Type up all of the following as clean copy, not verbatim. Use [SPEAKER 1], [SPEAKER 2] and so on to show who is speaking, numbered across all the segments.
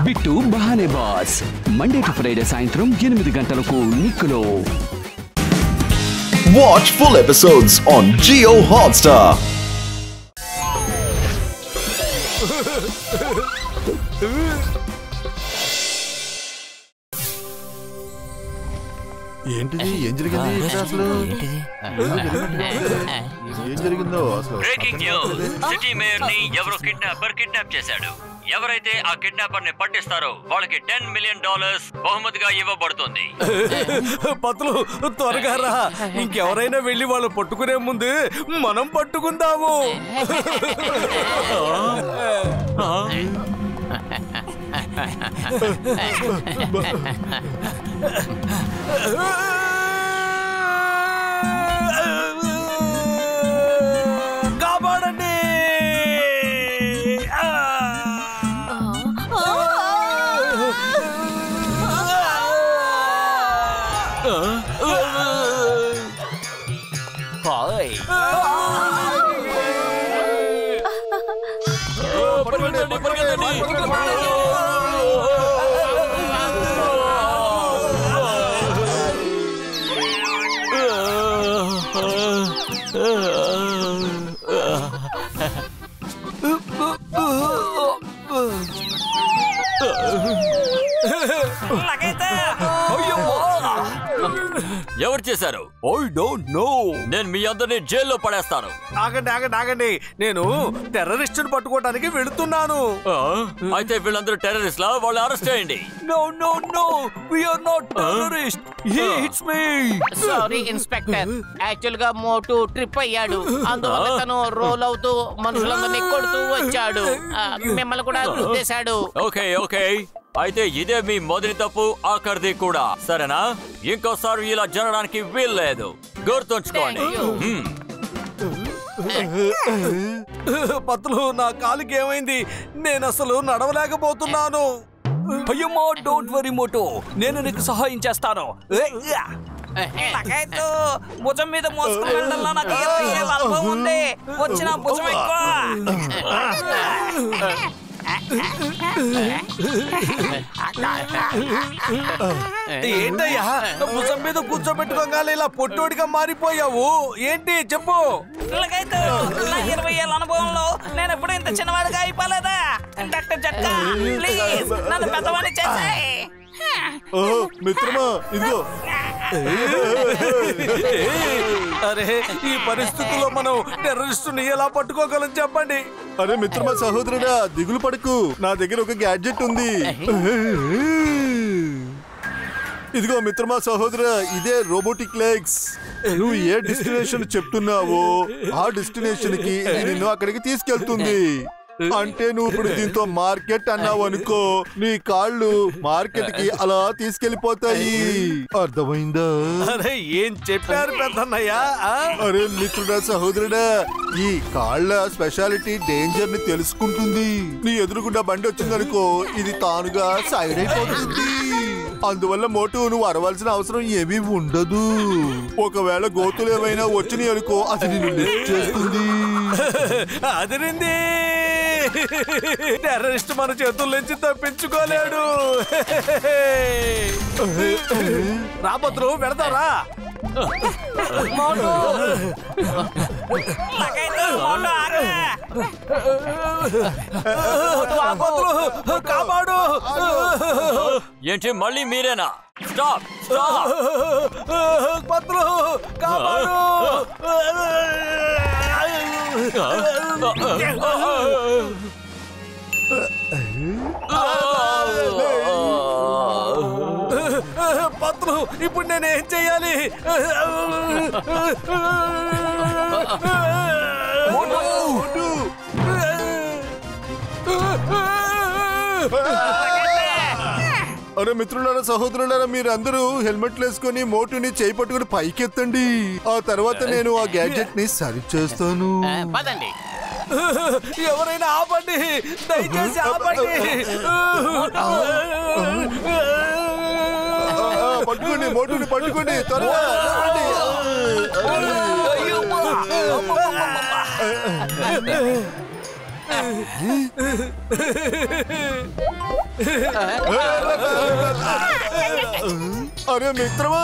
[SPEAKER 1] Bit బహానే boss Monday to Friday సాయంత్రం 8 గంటలకు నిక్కులో.
[SPEAKER 2] Watch full episodes on Jio Hotstar.
[SPEAKER 3] ఏంటిది? ఏం జరిగింది అసలు? ఏం జరిగిందో అసలు?
[SPEAKER 4] Breaking news. సిటీ మేయర్ ని ఎవరో కిడ్నాప్ చేశాడు. ఎవరైతే ఆ కిడ్నాపర్ ని పట్టిస్తారో వాళ్ళకి $10 మిలియన్ బహుమతిగా ఇవ్వబడుతుంది.
[SPEAKER 5] పతులు త్వరగా రా, ఇంకెవరైనా వెళ్ళి వాళ్ళు పట్టుకునే ముందు మనం పట్టుకుందాము. కాపాడండి.
[SPEAKER 4] ఎవరు చేశారు?
[SPEAKER 5] I don't know.
[SPEAKER 4] నేను మీ అందరినీ జైల్లో పడేస్తాను.
[SPEAKER 5] ఆగండి, నేను టెర్రరిస్టుని పట్టుకోవడానికి వెళుతున్నాను.
[SPEAKER 4] అయితే వీళ్ళందరూ టెర్రరిస్ట్లా? వాళ్ళు అరెస్ట్ చేయండి.
[SPEAKER 5] No, we are not terrorists. He hits me.
[SPEAKER 6] Sorry inspector, actual గా మోటు ట్రిప్ అయ్యాడు, అందువల్ల తను రోల్ అవుతూ మనుషులందరినీ కొడుతూ వచ్చాడు. మిమ్మల్ని కూడా గుద్దేశాడు.
[SPEAKER 4] ఓకే, అయితే ఇదే మీ మొదటి తప్పు, ఆఖరిది కూడా, సరేనా? ఇంకోసారి ఇలా జరగడానికి వీల్లేదు, గుర్తుంచుకోండి.
[SPEAKER 5] పత్తులు, నా కాలికి ఏమైంది? నేను అసలు నడవలేకపోతున్నాను. అయ్యమ్మో, డోంట్ వరీ మోటో, నేను నీకు సహాయం చేస్తాను. భుజం మీద మోసుకుని వెళ్ళడంలో నాకు అనుభవం ఉంది. వచ్చిన భుజం ఎక్కువ. ఏంటయ్యా, భుజం మీద కూర్చోబెట్టుకోగానే ఇలా పొట్టోడిగా మారిపోయావు, ఏంటి చెప్పు? 20 ఏళ్ళ అనుభవంలో నేను ఎప్పుడు ఇంత చిన్నవాడిగా అయిపోలేదా? డాక్టర్ జక్క, ప్లీజ్ నన్ను పెద్దవాడిని చేసాయి.
[SPEAKER 3] మిత్రమా, ఇదిగో.
[SPEAKER 5] అరే, ఈ పరిస్థితుల్లో మనం టెర్రరిస్టుని ఎలా పట్టుకోగలం చెప్పండి?
[SPEAKER 3] అరే మిత్రమా, సహోదరుడా, దిగులు పడకు, నా దగ్గర ఒక గ్యాడ్జెట్ ఉంది. ఇదిగో మిత్రమా, సహోదరా, ఇదే రోబోటిక్ లెగ్స్. నువ్వు ఏ డెస్టినేషన్ చెప్తున్నావో ఆ డెస్టినేషన్ కి ఇది నిన్ను అక్కడికి తీసుకెళ్తుంది. అంటే నువ్వు ఇప్పుడు దీంతో మార్కెట్ అన్నావు అనుకో, నీ కాళ్ళు మార్కెట్ కి అలా తీసుకెళ్లిపోతాయి. అర్థమైందా?
[SPEAKER 5] అరే, ఏం చెప్పారు పెద్దన్నయ్య?
[SPEAKER 3] అరే మిత్రుడా, సహోదరుడా, ఈ కాళ్ళ స్పెషాలిటీ డేంజర్ ని తెలుసుకుంటుంది. నీ ఎదురుగుండా బండి వచ్చిందనుకో, ఇది తానుగా సైడ్ అయిపోతుంది. అందువల్ల మోటు నువ్వు అరవాల్సిన అవసరం ఏమీ ఉండదు. ఒకవేళ గోతులు ఏమైనా వచ్చినాయి అనుకో, అది నిన్ను లిఫ్ట్ చేస్తుంది.
[SPEAKER 5] అదిరింది. టెర్రరిస్ట్ మన చేతుల నుంచి తప్పించుకోలేడు. రాబోతులు వెళతారా? కాపాడు.
[SPEAKER 4] ఏంటి మళ్ళీ మీరేనా? స్టాప్!
[SPEAKER 5] పత్రులు కాపాడు. పత్రులు, ఇప్పుడు నేనేం చెయ్యాలి?
[SPEAKER 3] అరే మిత్రులారా, సహోదరులారా, మీరందరూ హెల్మెట్లు వేసుకొని మోటుని చేయి పట్టుకుని పైకెత్తండి. ఆ తర్వాత నేను ఆ గ్యాడ్జెట్ ని సరి చేస్తాను.
[SPEAKER 6] పదండి.
[SPEAKER 5] ఎవరైనా ఆపండి, దయచేసి ఆపండి.
[SPEAKER 3] పట్టుకోండి, మోటుని పట్టుకోండి, త్వరగా. అరే మిత్రమా,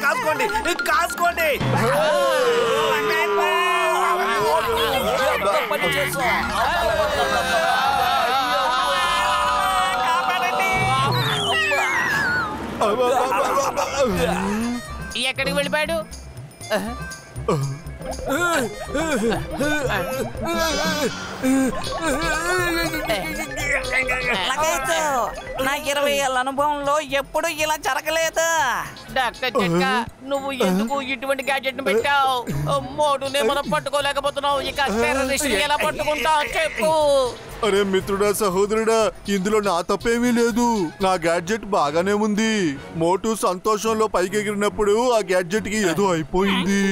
[SPEAKER 5] కాసుకోండి కాసుకోండి.
[SPEAKER 6] ఎక్కడికి వెళ్ళిపోయాడు?
[SPEAKER 5] నా 20 ఏళ్ళ అనుభవంలో ఎప్పుడు ఇలా జరగలేదు.
[SPEAKER 6] డాక్టర్ జట్కా, నువ్వు ఎందుకు ఇటువంటి గ్యాడ్జెట్ ను పెట్టావు? మోటునే మనం పట్టుకోలేకపోతున్నావు, ఇక టెర్రరిస్ట్ ఎలా పట్టుకుంటావు చెప్పు.
[SPEAKER 3] అరే మిత్రుడా, సహోదరుడా, ఇందులో నా తప్పేమీ లేదు. నా గ్యాడ్జెట్ బాగానే ఉంది. మోటు సంతోషంలో పైకి ఎగిరినప్పుడు ఆ గ్యాడ్జెట్ కి ఏదో అయిపోయింది.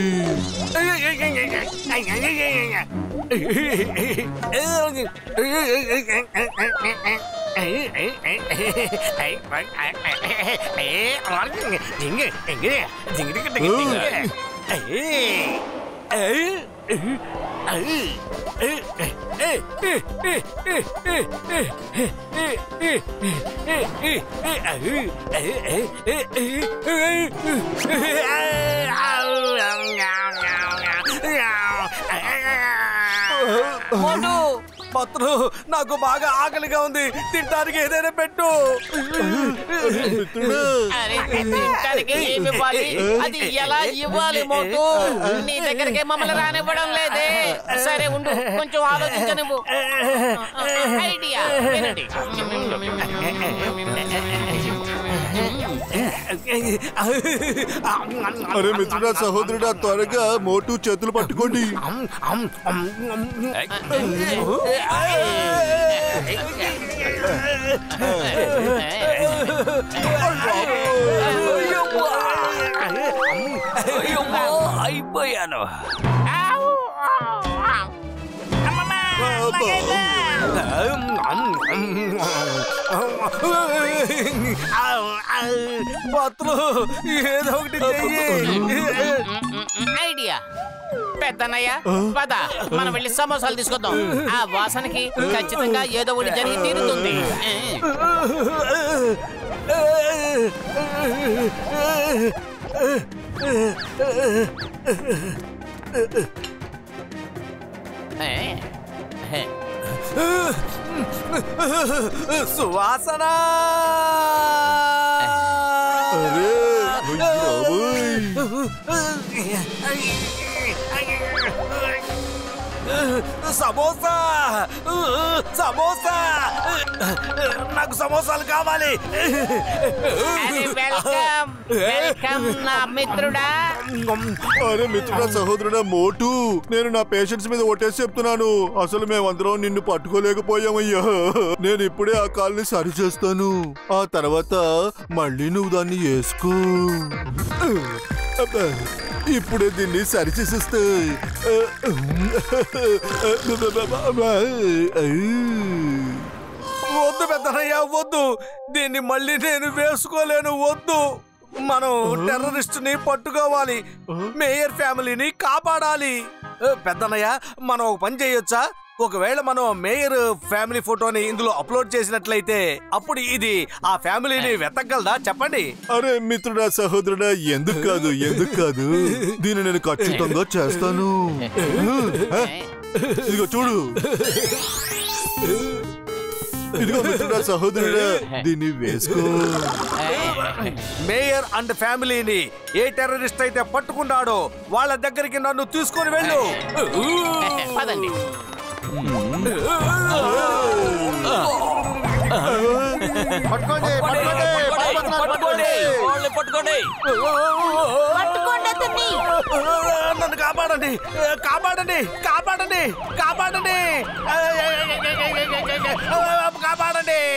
[SPEAKER 5] పత్రు, నాకు బాగా ఆకలిగా ఉంది, తింటానికి ఏదైనా పెట్టు.
[SPEAKER 6] అరే, తినడానికి ఏమి ఇవ్వాలి? అది ఎలా ఇవ్వాలి మోటు? నీ దగ్గరికి మమ్మల్ని రానివ్వడం లేదే. సరే ఉండు, కొంచెం ఆలోచించనివ్వు. ఐడియా వినండి.
[SPEAKER 3] అరే మిత్రుడా, సహోదరుడా, త్వరగా మోటు చేతులు పట్టుకోండి.
[SPEAKER 5] అయిపోయాను. పత్రు, ఏదో ఒకటి
[SPEAKER 6] ఐడియా. పెద్దన్నయ్య, పద మనం వెళ్ళి సమోసాలు తీసుకొద్దాం. ఆ వాసనకి ఖచ్చితంగా ఏదో ఒకటి జరిగి తీరుతుంది.
[SPEAKER 5] సువాసన. సమోసా, సమోసా, నాకు సమోసాలు కావాలి.
[SPEAKER 6] వెల్కమ్ వెల్కమ్ నా మిత్రుడా.
[SPEAKER 3] అరే మిత్రుడా, సహోదరుడా, మోటు, నేను నా పేషెంట్స్ మీద ఒట్టేసి చెప్తున్నాను. అసలు మేమందరం నిన్ను పట్టుకోలేకపోయామయ్యా. నేను ఇప్పుడే ఆ కాల్ని సరి చేస్తాను. ఆ తర్వాత మళ్ళీ నువ్వు దాన్ని వేసుకో. ఇప్పుడే దీన్ని సరి చేసేస్తా.
[SPEAKER 5] వద్దు పెద్దనయ్య, వద్దు. దీన్ని మళ్ళీ నేను వేసుకోలేను. వద్దు. మనం టెర్రరిస్ట్ ని పట్టుకోవాలి, మేయర్ ఫ్యామిలీని కాపాడాలి. పెద్దనయ్య, మనం ఒక పని చేయొచ్చా? ఒకవేళ మనం మేయర్ ఫ్యామిలీ ఫోటోని ఇందులో అప్లోడ్ చేసినట్లయితే అప్పుడు ఇది ఆ ఫ్యామిలీని వెతకగలదా? చెప్పండి.
[SPEAKER 3] అరే మిత్రుడా, సహోదరుడా, ఎందుకు కాదు, ఎందుకు కాదు. దీన్ని నేను ఖచ్చితంగా చేస్తాను. ఇదిగో చూడు. ఇదిగో మిత్రుడా, సహోదరుడా, దీన్ని వేసుకో.
[SPEAKER 5] మేయర్ అండ్ ఫ్యామిలీని ఏ టెర్రరిస్ట్ అయితే పట్టుకున్నాడో వాళ్ళ దగ్గరికి నన్ను తీసుకొని వెళ్ళు.
[SPEAKER 6] పదండి.
[SPEAKER 5] నన్ను కాపాడండి, కాపాడండి, కాపాడండి, కాపాడండి, కాపాడండి.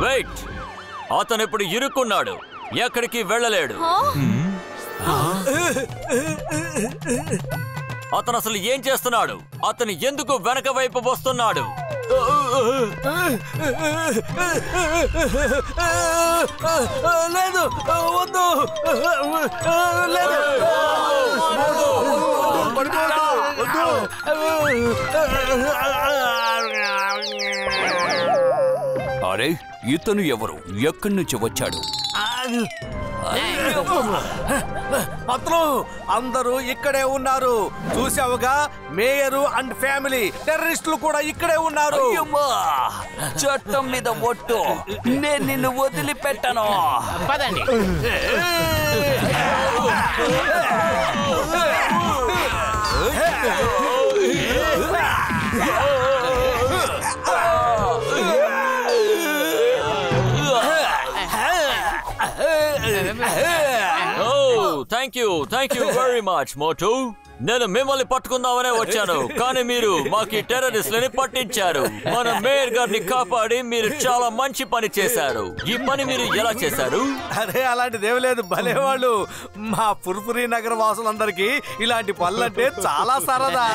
[SPEAKER 4] వెయిట్, అతను ఇప్పుడు ఇరుక్కున్నాడు, ఎక్కడికి వెళ్ళలేడు. అతను అసలు ఏం చేస్తున్నాడు? అతను ఎందుకు వెనక వైపు వస్తున్నాడు?
[SPEAKER 5] లేదు, వద్దు, లేదు.
[SPEAKER 1] అరే ఇతను ఎవరు? ఎక్కడి నుంచి వచ్చాడు?
[SPEAKER 5] అతను అందరూ ఇక్కడే ఉన్నారు. చూసావుగా, మేయరు అండ్ ఫ్యామిలీ టెర్రరిస్టులు కూడా ఇక్కడే ఉన్నారు.
[SPEAKER 1] చట్టం మీద ఒట్టు, నేను నిన్ను వదిలిపెట్టను.
[SPEAKER 6] పదండి.
[SPEAKER 4] థ్యాంక్ యూ వెరీ మచ్ మోటు. నేను మిమ్మల్ని పట్టుకుందామనే వచ్చాను, కానీ మీరు మాకు టెర్రరిస్టులని పట్టించారు. మన మేయర్ గారిని కాపాడి మీరు చాలా మంచి పని చేశారు. ఈ పని మీరు ఎలా చేశారు?
[SPEAKER 5] అరే అలాంటిదేమి లేదు, భలేవాళ్ళు. మా పుర్పురి నగర వాసులందరికీ ఇలాంటి పనులంటే చాలా సరదా.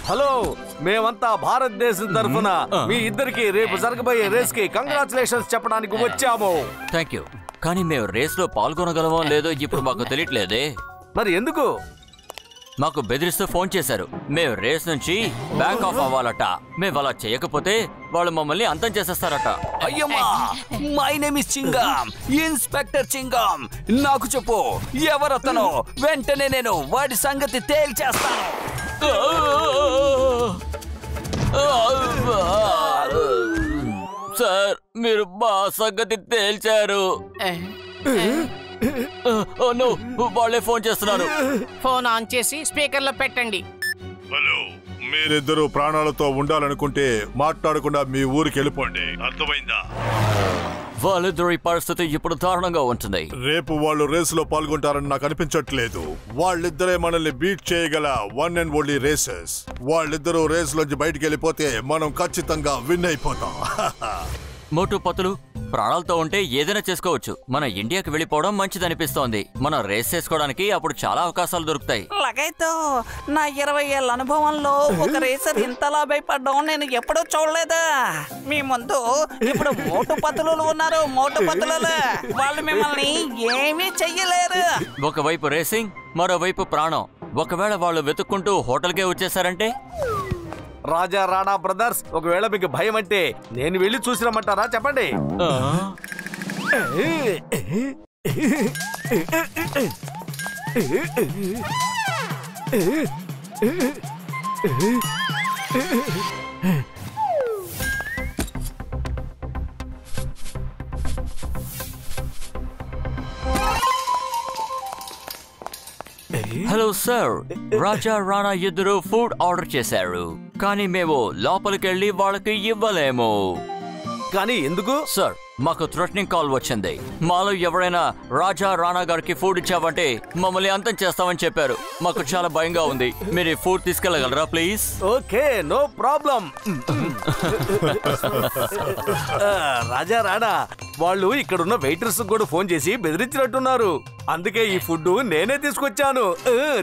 [SPEAKER 5] హలో, మేమంతా భారతదేశం తరఫున మీ ఇద్దరికి రేపు జరగబోయే రేస్ కి కంగ్రాచులేషన్స్ చెప్పడానికి వచ్చాము.
[SPEAKER 4] Thank you. కానీ మేము రేస్ లో పాల్గొనగలమో లేదో ఇప్పుడు మాకు తెలియట్లేదే.
[SPEAKER 5] మరి ఎందుకు?
[SPEAKER 4] మాకు బెదిరిస్తూ ఫోన్ చేశారు. మేము రేస్ నుంచి బ్యాక్ ఆఫ్ అవ్వాలట. మేము అలా చేయకపోతే వాళ్ళు మమ్మల్ని అంతం చేసేస్తారట.
[SPEAKER 1] అయ్యమ్మా, my name is Chingam, inspector Chingam. నాకు చెప్పు, ఎవరతను? వెంటనే నేను వాడి సంగతి తేల్చేస్తాను.
[SPEAKER 4] సార్, మీరు మా సంగతి తేల్చారు. వాళ్ళే ఫోన్ చేస్తున్నారు.
[SPEAKER 6] ఫోన్ ఆన్ చేసి స్పీకర్ లో పెట్టండి.
[SPEAKER 3] హలో, మీరిద్దరూ ప్రాణాలతో ఉండాలనుకుంటే మాట్లాడకుండా మీ ఊరికి వెళ్ళిపోండి, అర్థమైందా?
[SPEAKER 4] వాళ్ళిద్దరి పరిస్థితి ఇప్పుడు దారుణంగా ఉంటుంది.
[SPEAKER 3] రేపు వాళ్ళు రేసులో పాల్గొంటారని నాకు అనిపించట్లేదు. వాళ్ళిద్దరే మనల్ని బీట్ చేయగల వన్ అండ్ ఓన్లీ రేసెస్. వాళ్ళిద్దరూ రేస్ లోంచి బయటికి వెళ్ళిపోతే మనం ఖచ్చితంగా విన్ అయిపోతాం.
[SPEAKER 4] మోటు పతులు, ప్రాణాలతో ఉంటే ఏదైనా చేసుకోవచ్చు. మన ఇండియాకి వెళ్ళిపోవడం మంచిదనిపిస్తోంది. మనం రేస్ చేసుకోవడానికి అప్పుడు చాలా అవకాశాలు దొరుకుతాయి.
[SPEAKER 7] లగైతో నా 20 ఏళ్ళ అనుభవంలో ఒక రేసర్ ఇంతలా భయపడ్డం నేను ఎప్పుడూ చూడలేదా. మీ ముందు ఇప్పుడు మోటు పతులు ఉన్నారు. మోటు పతులు వాళ్ళు మిమ్మల్ని ఏమీ చెయ్యలేరు.
[SPEAKER 4] ఒకవైపు రేసింగ్, మరోవైపు ప్రాణం. ఒకవేళ వాళ్ళు వెతుక్కుంటూ హోటల్కే వచ్చేసారంటే?
[SPEAKER 5] రాజా రాణా బ్రదర్స్, ఒకవేళ మీకు భయం అంటే నేను వెళ్ళి చూసిరమ్మంటారా? చెప్పండి.
[SPEAKER 4] హలో సార్, రాజా రాణా ఇద్దరు ఫుడ్ ఆర్డర్ చేశారు, కానీ మేము లోపలికెళ్ళి వాళ్ళకి ఇవ్వలేము.
[SPEAKER 5] కానీ ఎందుకు?
[SPEAKER 4] సార్, మాకు థ్రెటనింగ్ కాల్ వచ్చింది. మాలో ఎవరైనా రాజా రాణా గారికి ఫుడ్ ఇచ్చావంటే మమ్మల్ని అంతం చేస్తామని చెప్పారు. మాకు చాలా భయంగా ఉంది. మీరు ఈ ఫుడ్ తీసుకెళ్ళగలరా please?
[SPEAKER 5] Okay, no problem. Raja Rana, వాళ్ళు ఇక్కడున్న వెయిటర్స్ కూడా ఫోన్ చేసి బెదిరించినట్టున్నారు. అందుకే ఈ ఫుడ్ నేనే తీసుకొచ్చాను.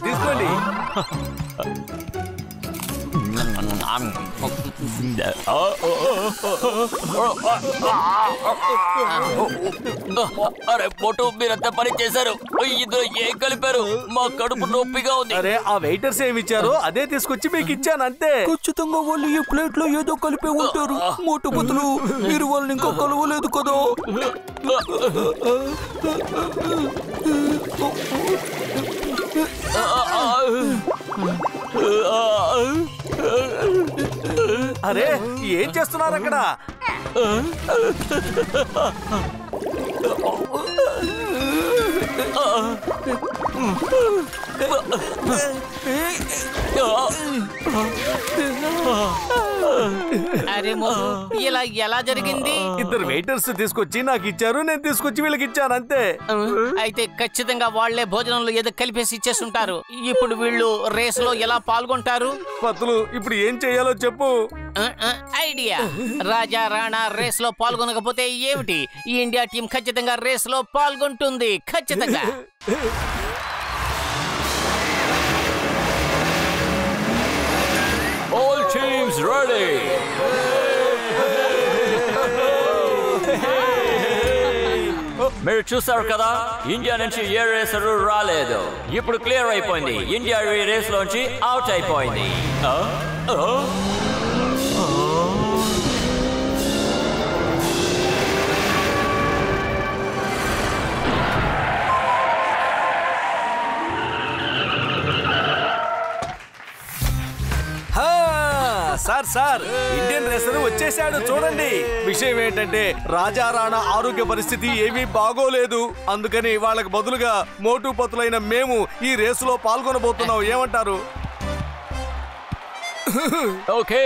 [SPEAKER 5] తీసుకోండి.
[SPEAKER 4] అరే మోటు, మీరంతా పని చేశారు. ఇద్దరు ఏం కలిపారు? మా కడుపు నొప్పిగా ఉంది.
[SPEAKER 5] అరే, ఆ వెయిటర్స్ ఏమి ఇచ్చారో అదే తీసుకొచ్చి మీకు ఇచ్చాను, అంతే.
[SPEAKER 1] ఖచ్చితంగా వాళ్ళు ఈ ప్లేట్ లో ఏదో కలిపే ఉంటారు. మోటు పతులు, మీరు వాళ్ళని ఇంకా కలవలేదు కదా.
[SPEAKER 5] అరే, ఏం చేస్తున్నారు అక్కడ?
[SPEAKER 6] అరే మోటు, ఇలా ఎలా జరిగింది?
[SPEAKER 5] ఇద్దరు వెయిటర్స్ తీసుకొచ్చి నాకు ఇచ్చారు, నేను తీసుకొచ్చి వీళ్ళకి ఇచ్చాను అంతే.
[SPEAKER 6] అయితే ఖచ్చితంగా వాళ్లే భోజనంలో ఏదో కలిపేసి ఇచ్చేస్తుంటారు. ఇప్పుడు వీళ్ళు రేస్ లో ఎలా పాల్గొంటారు?
[SPEAKER 5] పతులు ఇప్పుడు ఏం చెయ్యాలో చెప్పు.
[SPEAKER 6] ఐడియా. రాజా రాణా రేస్ లో పాల్గొనకపోతే ఏమిటి? ఈ ఇండియా టీం ఖచ్చితంగా రేస్ లో పాల్గొంటుంది, ఖచ్చితంగా.
[SPEAKER 4] All teams ready. మీరు చూసారు కదా, ఇండియా నుంచి ఏ రేసరు రాలేదు. ఇప్పుడు క్లియర్ అయిపోయింది, ఇండియా ఈ రేస్ లోంచి అవుట్ అయిపోయింది.
[SPEAKER 5] సార్ ఇండియన్ రేసర్ వచ్చేసాడు చూడండి. విషయం ఏంటంటే రాజా రాణా ఆరోగ్య పరిస్థితి ఏమీ బాగోలేదు. అందుకని వాళ్ళకి బదులుగా మోటు పతులైన మేము ఈ రేసులో పాల్గొనబోతున్నాం. ఏమంటారు?
[SPEAKER 4] ఓకే,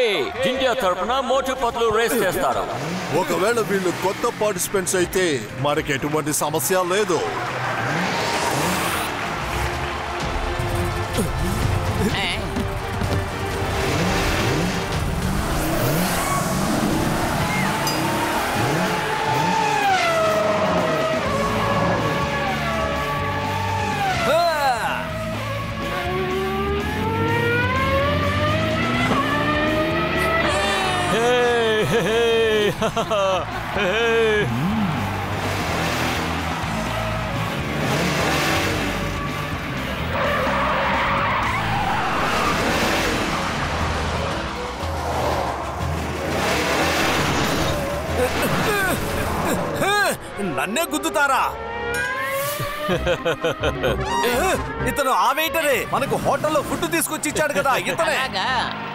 [SPEAKER 4] ఇండియా తరపున మోటు పతులు రేస్ చేస్తారు.
[SPEAKER 3] ఒకవేళ వీళ్ళు కొత్త పార్టిసిపెంట్స్ అయితే మనకి ఎటువంటి సమస్య లేదు.
[SPEAKER 5] నన్నే గుద్దుతారా? ఇతను ఆ వెయిటరే, మనకు హోటల్లో ఫుడ్ తీసుకొచ్చి ఇచ్చాడు కదా ఇతనే.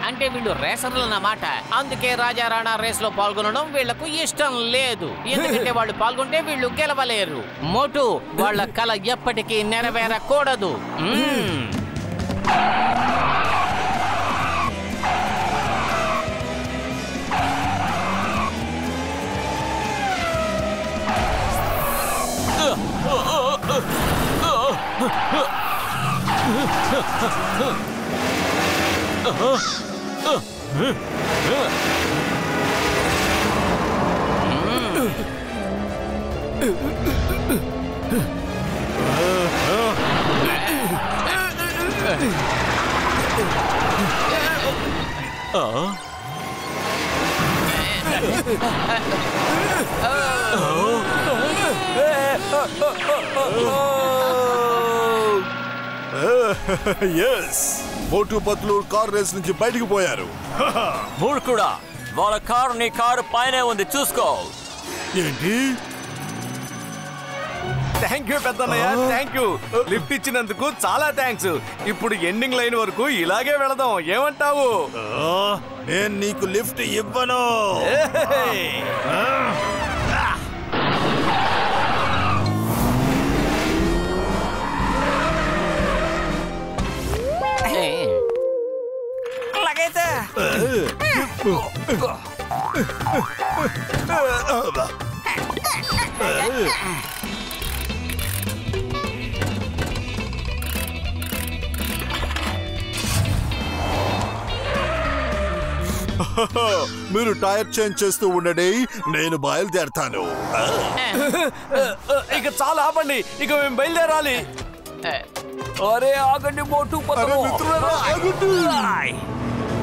[SPEAKER 6] అంటే వీళ్ళు రేసర్లు అన్నమాట. అందుకే రాజా రాణా రేస్ లో పాల్గొనడం వీళ్లకు ఇష్టం లేదు. ఎందుకంటే వాళ్ళు పాల్గొంటే వీళ్ళు గెలవలేరు. మోటు, వాళ్ళ కల ఎప్పటికీ నెరవేరకూడదు.
[SPEAKER 3] మోటు పతులు కార్ రేస్ నుంచి బయటికి పోయారు.
[SPEAKER 4] మూర్ఖుడా, వాళ్ళ కారు నీ కారు పైనే ఉంది, చూసుకో.
[SPEAKER 3] ఏంటి?
[SPEAKER 5] థ్యాంక్ యూ పెద్దన్నయ్య, థ్యాంక్ యూ. లిఫ్ట్ ఇచ్చినందుకు చాలా థ్యాంక్స్. ఇప్పుడు ఎండింగ్ లైన్ వరకు ఇలాగే వెళదాం, ఏమంటావు?
[SPEAKER 3] నేను నీకు లిఫ్ట్ ఇవ్వను.
[SPEAKER 7] అలాగైతే
[SPEAKER 3] మీరు టైర్ చేంజ్ చేస్తూ ఉండండి, నేను బయలుదేరతాను.
[SPEAKER 5] ఇక చాలా ఆపండి, ఇక మేము బయలుదేరాలి.
[SPEAKER 1] అరే ఆగండి మోటు పతులు.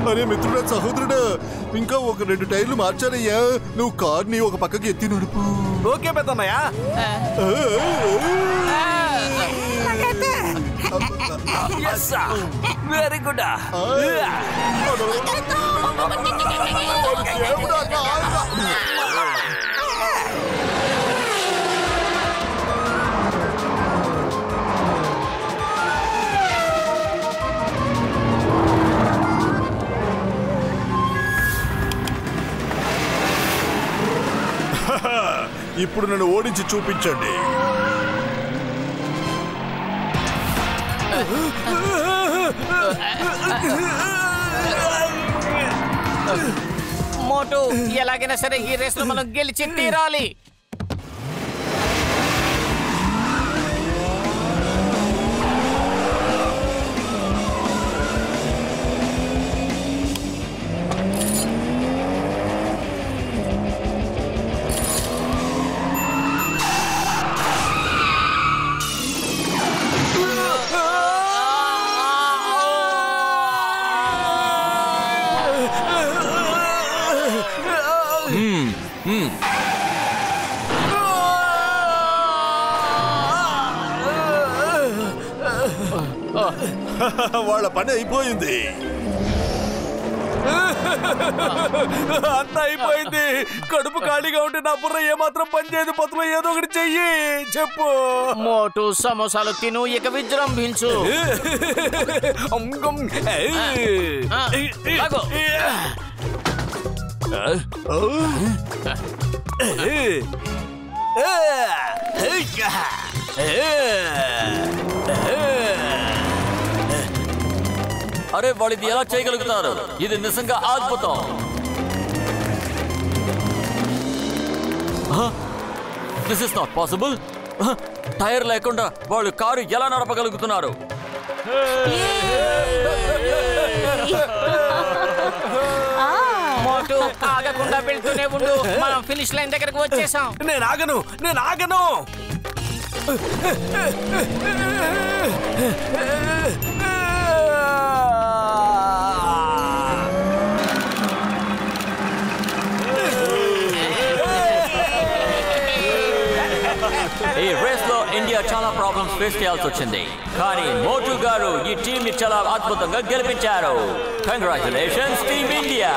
[SPEAKER 3] అరే మిత్రుడా, సహోదరుడా, ఇంకా ఒక 2 టైర్లు మార్చారయ్యా. నువ్వు కార్ని ఒక పక్కకి ఎత్తి నడుపు.
[SPEAKER 5] ఓకే పెద్దన్నయ్య.
[SPEAKER 1] Very good.
[SPEAKER 3] ఇప్పుడు నన్ను ఓడించి చూపించండి.
[SPEAKER 6] మోటు ఎలాగైనా సరే ఈ రేస్ లో మనం గెలిచి తీరాలి.
[SPEAKER 3] వాళ్ళ పని అయిపోయింది.
[SPEAKER 5] అంతా అయిపోయింది. కడుపు ఖాళీగా ఉంటే నా బుర్ర ఏమాత్రం పనిచేయదు. పత్తులో ఏదో ఒకటి చెయ్యి. చెప్పు.
[SPEAKER 6] మోటు సమోసాలు తిను, ఇక విజృంభించు.
[SPEAKER 4] అరే వాళ్ళు ఇది ఎలా చేయగలుగుతారు? ఇది నిజంగా అద్భుతం. This is not possible. Tyre లేకుండా వాళ్ళు కారు ఎలా నడపగలుగుతున్నారు?
[SPEAKER 6] మోటు ఆగకుండా వెళ్తూనే ఉండు. మనం ఫినిష్ లైన్ దగ్గరకు వచ్చేసాం.
[SPEAKER 5] నేను ఆగను.
[SPEAKER 4] ఈ రేస్ లో ఇండియా చాలా ప్రాబ్లమ్స్ ఫేస్ చేయాల్సి వచ్చింది, కానీ మోటు గారు ఈ టీం ని చాలా అద్భుతంగా గెలిపించారు. Congratulations team India.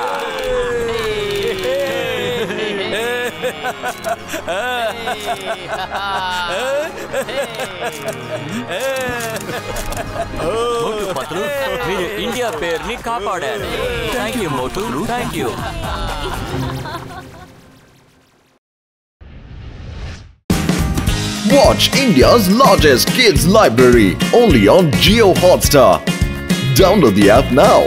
[SPEAKER 4] Motu Patlu, మీరు ఇండియా పేరుని కాపాడారు. Thank you Motu, thank you.
[SPEAKER 2] Watch India's largest kids library only on Jio Hotstar. Download the app now.